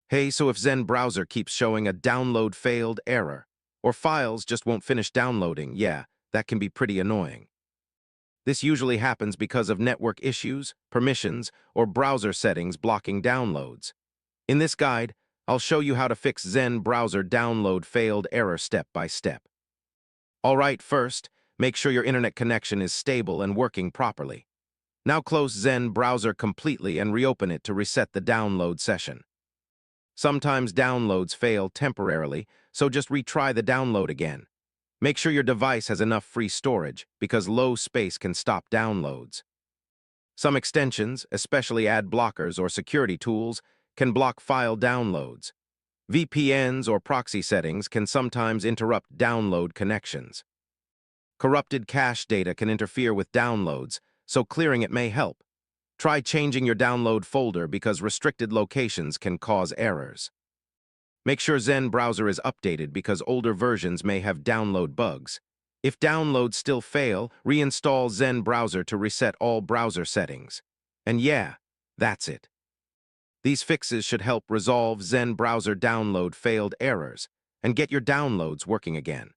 Hey, so if Zen browser keeps showing a download failed error, or files just won't finish downloading, yeah, that can be pretty annoying. This usually happens because of network issues, permissions, or browser settings blocking downloads. In this guide, I'll show you how to fix Zen browser download failed error step by step. All right, first, make sure your internet connection is stable and working properly. Now close Zen browser completely and reopen it to reset the download session. Sometimes downloads fail temporarily, so just retry the download again. Make sure your device has enough free storage, because low space can stop downloads. Some extensions, especially ad blockers or security tools, can block file downloads. VPNs or proxy settings can sometimes interrupt download connections. Corrupted cache data can interfere with downloads, so clearing it may help. Try changing your download folder because restricted locations can cause errors. Make sure Zen browser is updated because older versions may have download bugs. If downloads still fail, reinstall Zen browser to reset all browser settings. And yeah, that's it. These fixes should help resolve Zen browser download failed errors and get your downloads working again.